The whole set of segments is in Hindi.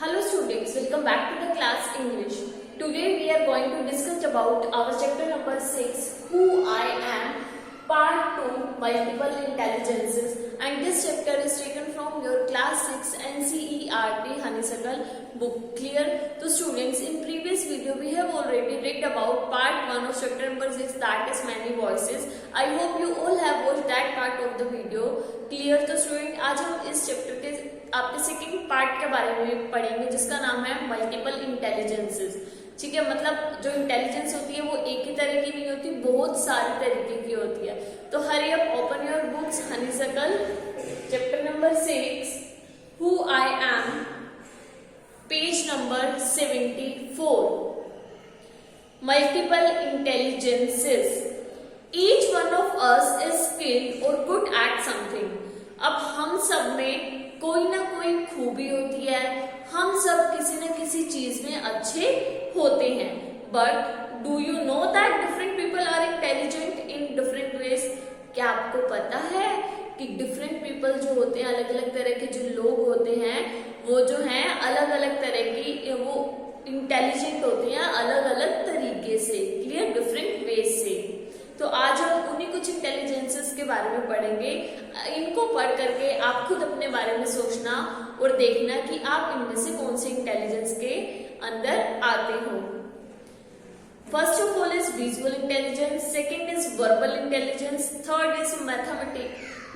Hello students, welcome back to the class English. Today we are going to discuss about our chapter number 6, Who I Am, Part 2, Multiple Intelligences, and this chapter is taken from your class 6 NCERT Honeysuckle book. Clear? So students, in previous video we have already read about part 1 of chapter number 6, that is Many Voices. I hope you all have watched that part of the video. Clear? तो स्टूडेंट आज हम इस चैप्टर के आपके सेकंड पार्ट के बारे में पढ़ेंगे जिसका नाम है मल्टीपल इंटेलिजेंसेस। ठीक है, मतलब जो इंटेलिजेंस होती है वो एक ही तरह की नहीं होती, बहुत सारे तरीके की होती है। तो hurry up, open your books, honeysuckle chapter number 6, who I am, page number 74। Multiple intelligences, Each one of us is skilled or good at something. अब हम सब में कोई ना कोई खूबी होती है, हम सब किसी न किसी चीज में अच्छे होते हैं। But do you know that different people are intelligent in different ways? क्या आपको पता है कि डिफरेंट पीपल जो होते हैं, अलग अलग तरह के जो लोग होते हैं, वो जो हैं अलग अलग तरह की वो इंटेलिजेंट होते हैं अलग अलग तरीके से। क्लियर? डिफरेंट वेज से। तो आज हम उन्हीं कुछ इंटेलिजेंसेस के बारे में पढ़ेंगे। इनको पढ़ करके आप खुद अपने बारे में सोचना और देखना कि आप इनमें से कौन से इंटेलिजेंस के अंदर आते हो। First of all is visual intelligence, second is verbal intelligence, third is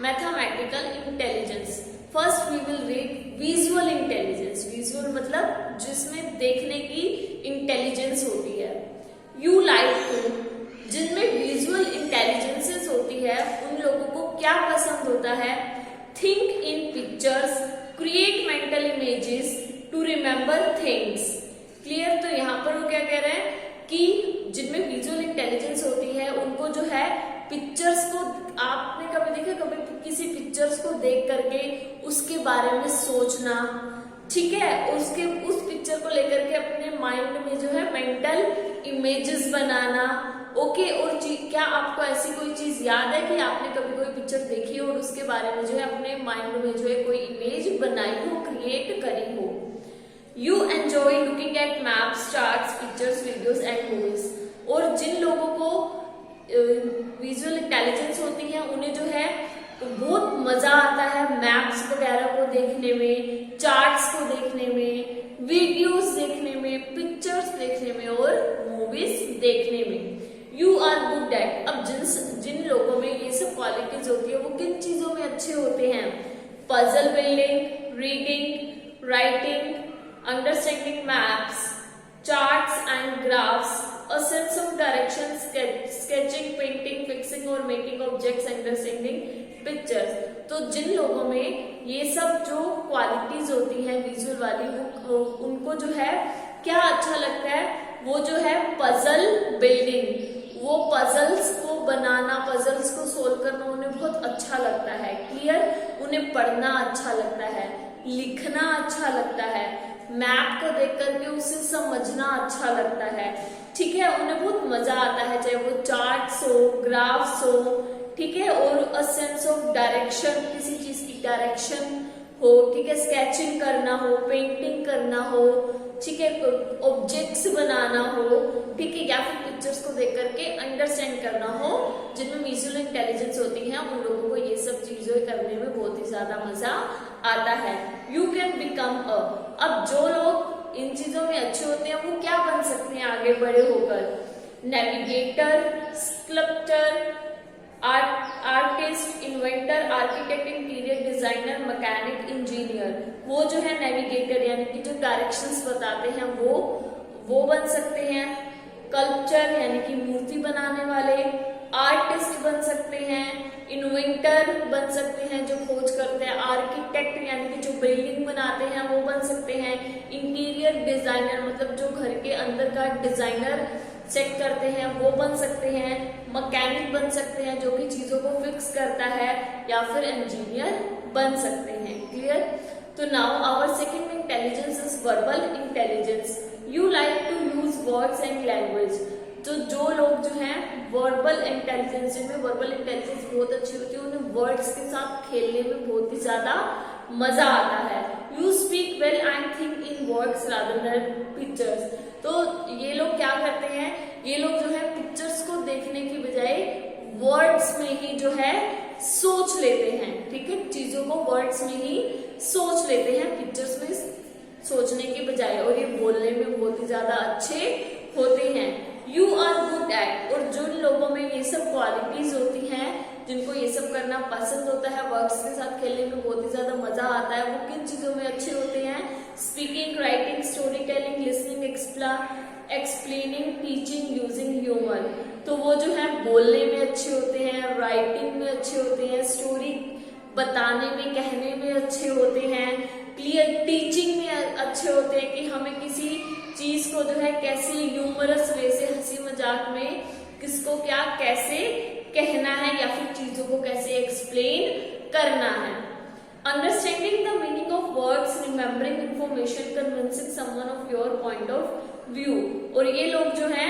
mathematical intelligence. First we will read visual intelligence. Visual मतलब जिसमें देखने की इंटेलिजेंस होती है। यू लाइक टू, जिनमें विजुअल इंटेलिजेंसेस होती है उन लोगों को क्या पसंद होता है? Think in pictures, create mental images, to remember things. Clear? तो यहाँ पर वो क्या कह रहे हैं कि जिनमें विजुअल इंटेलिजेंस होती है उनको जो है पिक्चर्स को, आपने कभी देखा, कभी किसी पिक्चर्स को देख करके उसके बारे में सोचना, ठीक है, उस पिक्चर को लेकर के अपने माइंड में जो है मेंटल इमेजेस बनाना। ओके, और क्या आपको ऐसी कोई चीज याद है कि आपने कभी कोई पिक्चर देखी हो और उसके बारे में जो है अपने माइंड में जो है कोई इमेज बनाई हो, क्रिएट करी हो? You enjoy looking at maps, charts, pictures, videos and movies. और जिन लोगों को विजुअल इंटेलिजेंस होती है उन्हें जो है बहुत मजा आता है मैप्स वगैरह को देखने में, चार्ट्स को देखने में, वीडियोस देखने में, पिक्चर्स देखने में और मूवीज देखने में। यू आर गुड एट, अब जिन लोगों में ये सब क्वालिटीज होती है वो किन चीजों में अच्छे होते हैं? Puzzle building, reading, writing, understanding maps, charts and graphs, a sense of direction, sketching, painting, fixing और making objects, understanding pictures। तो जिन लोगों में ये सब जो क्वालिटीज होती है विजुअल वाली, उनको जो है क्या अच्छा लगता है? वो जो है पजल बिल्डिंग, वो पजल्स को बनाना, पजल्स को सोल्व करना उन्हें बहुत अच्छा लगता है। क्लियर? उन्हें पढ़ना अच्छा लगता है, लिखना अच्छा लगता है, मैप को देख करके उसे समझना अच्छा लगता है। ठीक है, उन्हें बहुत मजा आता है, चाहे वो चार्ट्स हो, ग्राफ्स हो, ठीक है, और अ सेंस ऑफ डायरेक्शन, किसी चीज की डायरेक्शन हो, ठीक है, स्केचिंग करना हो, पेंटिंग करना हो, ठीक है, ऑब्जेक्ट्स बनाना हो, ठीक है, या फिर पिक्चर्स को देख करके अंडरस्टैंड करना हो। जिनमें विजुअल इंटेलिजेंस होती है उन लोगों को ये सब चीजें करने में बहुत ही ज्यादा मजा आता है। यू कैन बिकम अ, अब जो लोग इन चीजों में अच्छे होते हैं वो क्या बन सकते हैं आगे बड़े होकर? Navigator, sculptor, artist, inventor, architect, interior designer, mechanic, engineer. वो जो है नेविगेटर यानी कि जो डायरेक्शंस बताते हैं वो बन सकते हैं। स्कल्पचर यानी कि मूर्ति बनाने वाले, आर्टिस्ट बन सकते हैं, इन्वेंटर बन सकते हैं जो खोज करते हैं, आर्किटेक्ट यानी कि जो बिल्डिंग बनाते हैं वो बन सकते हैं, इंटीरियर डिजाइनर मतलब जो घर के अंदर का डिजाइनर सेट करते हैं वो बन सकते हैं, मैकेनिक बन सकते हैं जो कि चीजों को फिक्स करता है, या फिर इंजीनियर बन सकते हैं। क्लियर? तो now our second intelligence is verbal intelligence. You like to use words and language. तो जो लोग जो हैं वर्बल इंटेलिजेंस, जिनमें वर्बल इंटेलिजेंस बहुत अच्छी होती है, उन्हें वर्ड्स के साथ खेलने में बहुत ही ज्यादा मजा आता है। You speak well and think in words rather than pictures. तो ये लोग क्या करते हैं, ये लोग जो है पिक्चर्स को देखने की बजाय वर्ड्स में ही जो है सोच लेते हैं, ठीक है, चीजों को वर्ड्स में ही सोच लेते हैं, पिक्चर्स में सोचने की बजाय, और ये बोलने में बहुत ही ज्यादा अच्छे होते हैं। यू आर गुड एट, और जिन लोगों में ये सब क्वालिटीज होती हैं, जिनको ये सब करना पसंद होता है, वर्ड्स के साथ खेलने में बहुत ही ज्यादा मजा आता है, वो किन चीजों में अच्छे होते हैं, speaking, writing, story telling, listening, explaining, teaching, using humour. तो वो जो है बोलने में अच्छे होते हैं, राइटिंग में अच्छे होते हैं, स्टोरी बताने में, कहने में अच्छे होते हैं, क्लियर टीचिंग में अच्छे होते हैं कि हमें किसी चीज को जो है कैसे ह्यूमरस वे से, हंसी मजाक में किसको क्या कैसे कहना है, या फिर चीजों को कैसे एक्सप्लेन करना है। Understanding the meaning of words, remembering information, convincing someone of your point of view. और ये लोग जो है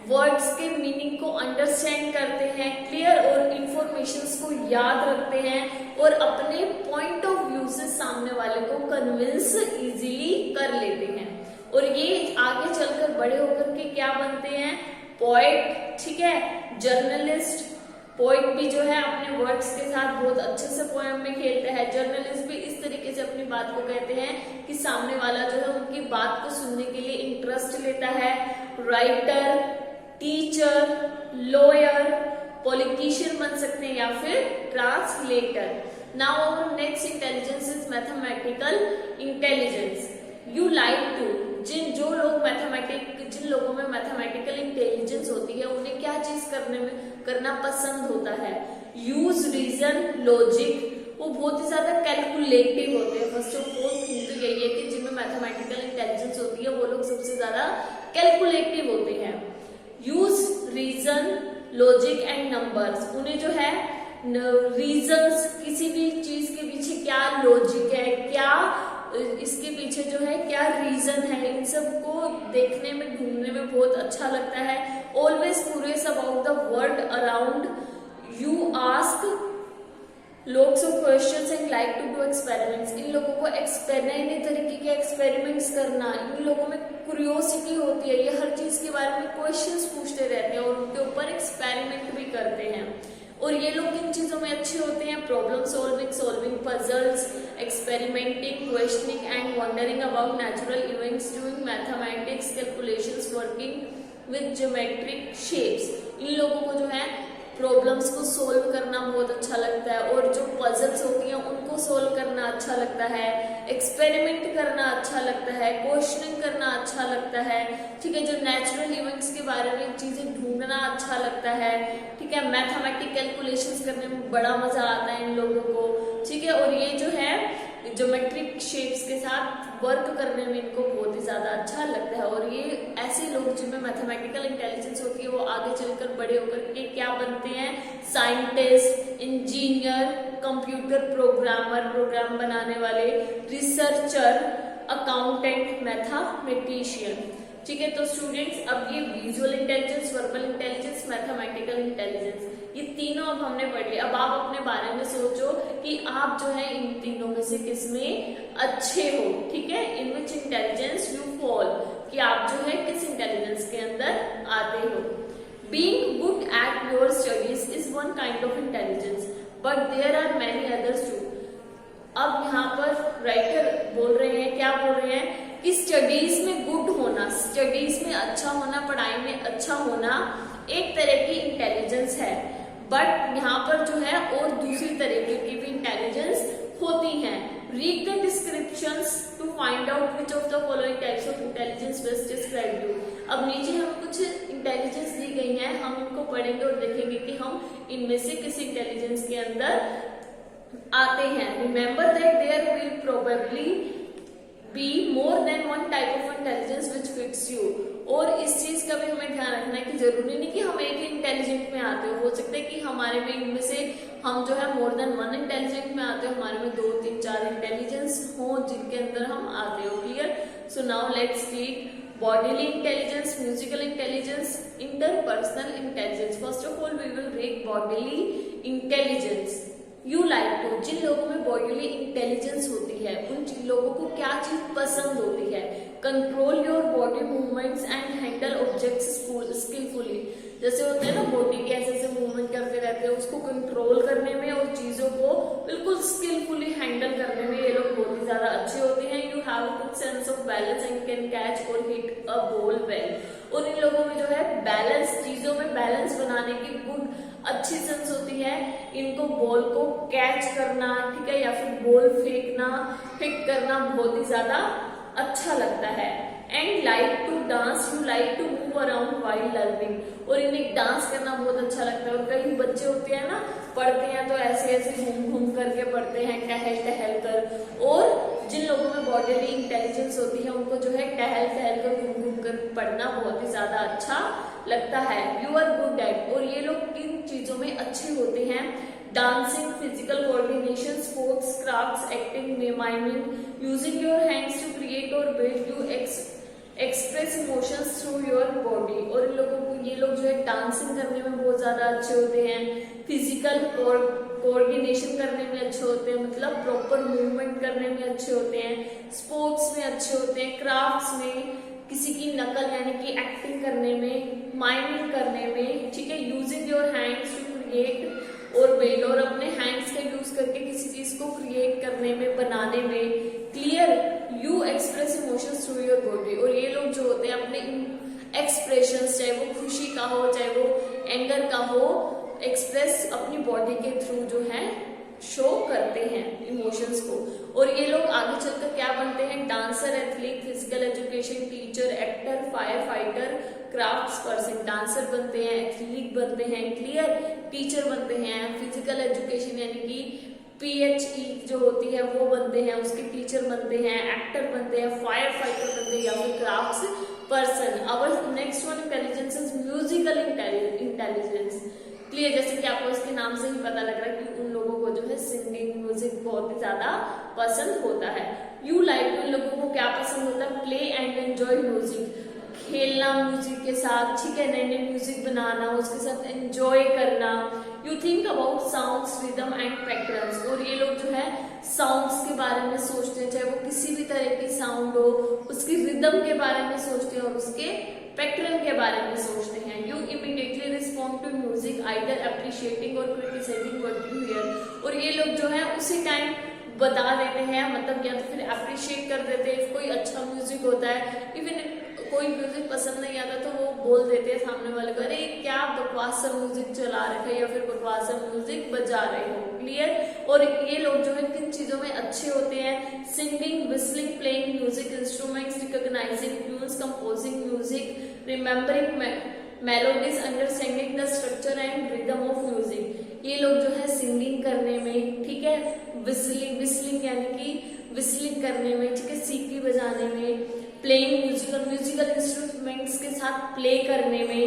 वर्ड्स के मीनिंग को अंडरस्टैंड करते हैं, क्लियर और इंफॉर्मेशंस को याद रखते हैं, और अपने पॉइंट ऑफ व्यू से सामने वाले को कन्विंस इजीली कर लेते हैं। और ये आगे चलकर बड़े होकर के क्या बनते हैं, पोएट, ठीक है, जर्नलिस्ट। पोएट भी जो है अपने वर्ड्स के साथ बहुत अच्छे से पोएम में खेलता है, जर्नलिस्ट भी इस तरीके से अपनी बात को कहते हैं कि सामने वाला जो है उनकी बात को सुनने के लिए इंटरेस्ट लेता है। राइटर, टीचर, लॉयर, पॉलिटिशियन बन सकते हैं, या फिर translator. Now our next intelligence is mathematical intelligence. You like to, जिन लोगों में मैथमेटिकल इंटेलिजेंस होती है, उन्हें क्या चीज करना पसंद होता है, यूज रीजन, लॉजिक, वो बहुत ही ज्यादा कैलकुलेटिव होते हैं। फर्स्ट ऑफ ऑल थिंग तो यही है कि जिनमें मैथमेटिकल इंटेलिजेंस होती है वो लोग सबसे ज्यादा कैलकुलेटिव होते हैं। Use reason, logic and numbers, उन्हें जो है रीजंस, किसी भी चीज के पीछे क्या लॉजिक है, क्या इसके पीछे जो है क्या रीजन है, इन सब को देखने में, ढूंढने में बहुत अच्छा लगता है। Always curious about the world around you, ask lots of questions and like to do experiments। इन लोगों को नए नए तरीके के एक्सपेरिमेंट्स करना, इन लोगों में क्यूरियोसिटी होती है, ये हर चीज के बारे में क्वेश्चंस पूछते रहते हैं और उनके ऊपर एक्सपेरिमेंट भी करते हैं। और ये लोग इन चीजों में अच्छे होते हैं, problem solving puzzles, experimenting, questioning and wondering about natural events, doing mathematics calculations, working with geometric shapes. इन लोगों को जो है प्रॉब्लम्स को सोल्व करना बहुत अच्छा लगता है, और जो पजल्स होती हैं उनको सोल्व करना अच्छा लगता है, एक्सपेरिमेंट करना अच्छा लगता है, क्वेश्चनिंग करना अच्छा लगता है, ठीक है, जो नेचुरल इवेंट्स के बारे में चीजें ढूंढना अच्छा लगता है, ठीक है, मैथमेटिक कैलकुलेशंस करने में बड़ा मजा आता है इन लोगों को, ठीक है, और ये जो है ज्योमेट्रिक शेप्स के साथ वर्क करने में इनको बहुत ही ज्यादा अच्छा लगता है। और ये ऐसे लोग जिनमें मैथमेटिकल इंटेलिजेंस होती है वो आगे चलकर बड़े होकर के क्या बनते हैं, scientist, engineer, computer programmer, program बनाने वाले, रिसर्चर, अकाउंटेंट, मैथमेटिशियन, ठीक है। तो स्टूडेंट्स अब ये visual intelligence, verbal intelligence, mathematical intelligence, ये तीनों अब हमने पढ़ लिया। अब आप अपने बारे में सोचो कि आप जो है इन तीनों में से किसमें अच्छे हो, ठीक है, इन विच इंटेलिजेंस यू फॉल, कि आप जो है किस इंटेलिजेंस के अंदर आते हो। Being good at your studies is one kind of intelligence but there are many others too. अब यहाँ पर राइटर बोल रहे हैं, क्या बोल रहे हैं कि स्टडीज में गुड होना, स्टडीज में अच्छा होना, पढ़ाई में अच्छा होना एक तरह की इंटेलिजेंस है, बट यहाँ पर जो है और दूसरी तरीके की भी इंटेलिजेंस होती हैं। Read the descriptions to find out which of the following types of intelligence best describe you. अब नीचे हमें कुछ इंटेलिजेंस दी गई है, हम इनको पढ़ेंगे और देखेंगे कि हम इनमें से किस इंटेलिजेंस के अंदर आते हैं। Remember that there will probably be more than one type of intelligence which fits you. और इस चीज का भी हमें ध्यान रखना है कि जरूरी नहीं कि हम एक ही इंटेलिजेंट में आते हो सकता है कि हमारे में इनमें से हम जो है मोर देन वन इंटेलिजेंट में आते हो, हमारे में 2, 3, 4 इंटेलिजेंस हो जिनके अंदर हम आते हो। Clear? So now let's speak bodily intelligence, musical intelligence, interpersonal intelligence. First of all we will read bodily intelligence. You like to, जिन लोगों में बॉडीली इंटेलिजेंस होती है उन लोगों को क्या चीज पसंद होती है, control your body movements and handle objects skilfully. जैसे होते हैं ना बॉडी के ऐसे ऐसे मूवमेंट करते रहते हैं, उसको कंट्रोल करने में और चीजों को बिल्कुल स्किलफुली हैंडल करने में ये लोग बहुत ही ज्यादा अच्छे होते हैं। You have a good sense of balance and can catch और हिट अ बॉल वेल। और इन लोगों में जो है बैलेंस, चीजों में बैलेंस बनाने की गुड अच्छी सेंस होती है। इनको बॉल को कैच करना, ठीक है, या फिर बॉल फेंकना, हिट करना बहुत ही ज्यादा अच्छा लगता है। And like to dance, you like to move around while learning. और इन्हें डांस करना बहुत अच्छा लगता है। और कई बच्चे होते हैं ना, पढ़ते हैं तो ऐसे ऐसे घूम घूम करके पढ़ते हैं, टहल टहल कर। और जिन लोगों में बॉडीली इंटेलिजेंस होती है उनको जो है टहल टहल कर घूम घूम कर पढ़ना बहुत ही ज्यादा अच्छा लगता है। यू आर गुड एट, और ये लोग किन चीजों में अच्छे होते हैं, dancing, physical coordination, sports, crafts, acting, miming, using your hands to create और build, you express emotions through your body. और इन लोगों को, ये लोग जो है डांसिंग करने में बहुत ज्यादा अच्छे होते हैं, फिजिकल कोऑर्डिनेशन करने में अच्छे होते हैं, मतलब प्रॉपर मूवमेंट करने में अच्छे होते हैं, स्पोर्ट्स में अच्छे होते हैं, क्राफ्ट्स में किसी की नकल यानी कि एक्टिंग करने में, माइमिंग करने में, ठीक है, using your hands to create और बिल्ड, और अपने हैंड्स का यूज करके किसी चीज को क्रिएट करने में, बनाने में। Clear, you express emotions through your body. और ये लोग जो होते हैं अपने एक्सप्रेशंस, चाहे वो खुशी का हो चाहे वो एंगर का हो, एक्सप्रेस अपनी बॉडी के थ्रू जो है शो करते हैं इमोशंस को। और ये लोग आगे चलकर क्या बनते हैं, dancer, athlete, physical education teacher, actor, fire fighter, crafts person. Dancer बनते हैं, एथलीट बनते हैं, क्लियर, टीचर बनते हैं, फिजिकल एजुकेशन यानी कि PHE जो होती है वो बनते हैं, उसके टीचर बनते हैं, एक्टर बनते हैं, फायर फाइटर बनते हैं, या फिर crafts person. Our next one intelligence is musical intelligence. Clear, जैसे कि आपको इसके नाम से ही पता लग रहा है कि उन लोगों को जो है सिंगिंग, म्यूजिक बहुत ही ज्यादा पसंद होता है। यू लाइक टू, इन लोगों को क्या पसंद होता है, प्ले एंड एंजॉय म्यूजिक, खेलना म्यूजिक के साथ, ठीक है, नए नए म्यूजिक बनाना, उसके साथ एंजॉय करना। You think about sounds, rhythm and patterns. और ये लोग जो है साउंड्स के बारे में सोचते हैं, चाहे वो किसी भी तरह की साउंड हो, उसकी रिदम के बारे में सोचते हैं और उसके पैटर्न के बारे में सोचते हैं। You immediately respond to music either appreciating और क्रिटिसाइजिंग व्हाट यू हियर। और ये लोग जो है उसी टाइम बता देते हैं, मतलब या तो फिर अप्रिशिएट कर देते हैं। कोई अच्छा म्यूजिक होता है, इवन कोई म्यूजिक पसंद नहीं आता तो वो बोल देते हैं सामने वाले को, अरे क्या बकवास सा म्यूजिक चला रखे या फिर बकवास सा म्यूजिक बजा रहे हो। क्लियर, और ये लोग जो है किन चीजों में अच्छे होते हैं, singing, whistling, playing music instruments, recognising tunes, composing music, remembering melodies, understanding the structure and rhythm of music. ये लोग जो है सिंगिंग करने में, ठीक है, विस्लिंग यानी कि विस्लिंग करने में, ठीक है, सीटी बजाने में, प्लेइंग म्यूजिकल इंस्ट्रूमेंट्स के साथ प्ले करने में,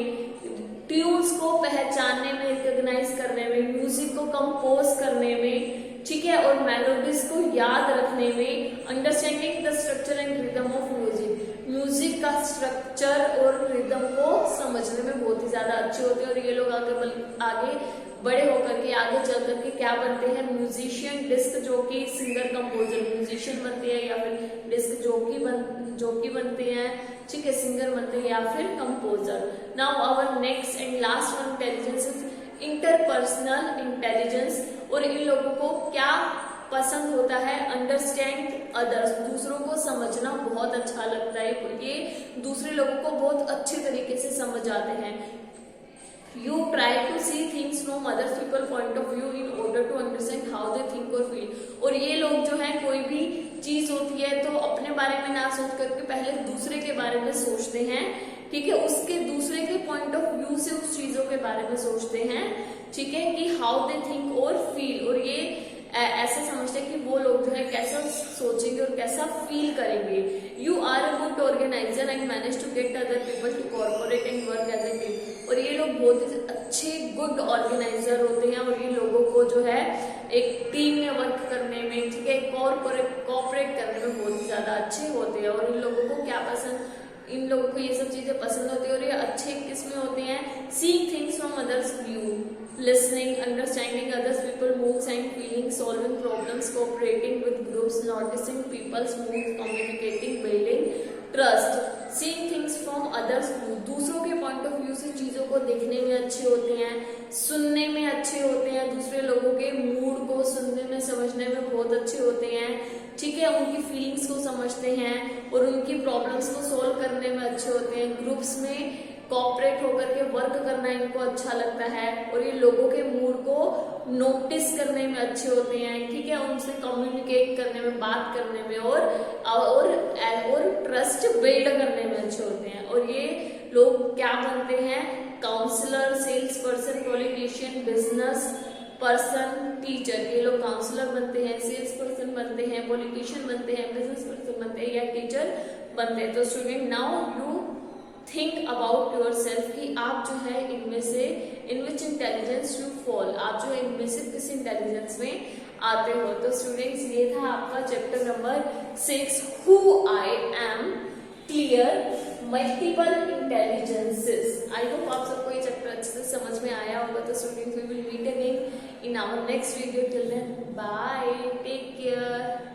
ट्यून्स को पहचानने में, रिकॉग्नाइज करने में, म्यूजिक को कंपोज करने में, ठीक है, और मेलोडीज को याद रखने में, understanding the structure and rhythm of music, music का स्ट्रक्चर और रिदम को समझने में बहुत ही ज्यादा अच्छे होते हैं। और ये लोग आगे बड़े होकर के, आगे चल करके क्या बनते हैं, musician, disc jockey, singer, composer. Musician बनते हैं या फिर डिस्क जॉकी बनते हैं, ठीक है, सिंगर बनते हैं या फिर composer. Now our next and last one intelligence is interpersonal intelligence. और इन लोगों को क्या पसंद होता है, अंडरस्टैंड अदर्स, दूसरों को समझना बहुत अच्छा लगता है। ये दूसरे लोगों को बहुत अच्छे तरीके से समझ आते हैं। You try to see things from other people point of view in order to understand how they think or feel। और ये लोग जो है कोई भी चीज होती है तो अपने बारे में ना सोच करके पहले दूसरे के बारे में सोचते हैं, ठीक है, उसके दूसरे के पॉइंट ऑफ व्यू से उस चीजों के बारे में सोचते हैं, ठीक है, कि हाउ दे थिंक और फील। और ये ऐसे समझते हैं कि वो लोग जो है कैसा सोचेंगे और कैसा फील करेंगे। You are a good organiser and manage to get other people to cooperate and work as a team. और ये लोग बहुत ही अच्छे गुड ऑर्गेनाइजर होते हैं और ये लोगों को जो है एक टीम में वर्क करने में, ठीक है, कोऑपरेट करने में बहुत ही ज्यादा अच्छे होते हैं। और इन लोगों को क्या पसंद, इन लोगों को ये सब चीजें पसंद होती है। और ये अच्छे किस में होते हैं, seeing things from others view, listening, understanding others people moves and feelings, solving problems, cooperating with groups, noticing people, smooth communicating, building trust. Seeing things from others view, दूसरों के पॉइंट ऑफ व्यू से चीजों को देखने में अच्छे होते हैं, सुनने में अच्छे होते हैं, दूसरे लोगों के मूड को सुनने में समझने में बहुत अच्छे होते हैं, ठीक है, उनकी फीलिंग्स को समझते हैं और उनकी प्रॉब्लम्स को सोल्व करने में अच्छे होते हैं, ग्रुप्स में कोऑपरेट होकर के वर्क करना इनको अच्छा लगता है और ये लोगों के मूड को नोटिस करने में अच्छे होते हैं, ठीक है, उनसे कम्युनिकेट करने में, बात करने में और ट्रस्ट बिल्ड करने में अच्छे होते हैं। और ये लोग क्या बनते हैं, counsellor, sales person, politician, business person, teacher. ये लोग काउंसलर बनते हैं, सेल्स पर्सन बनते हैं, पॉलिटिशियन बनते हैं, बिजनेस पर्सन बनते हैं या टीचर बनते हैं। तो student now you think about your self कि आप जो है इनमें से इन विच इंटेलिजेंस यू फॉल, आप जो है इनमें से किस इंटेलिजेंस में आते हो। तो स्टूडेंट्स ये था आपका chapter number 6 who I am, clear multiple intelligences. I hope आप सबको ये चैप्टर अच्छे से समझ में आया होगा। तो students we will meet again in our next video, till then bye, take care.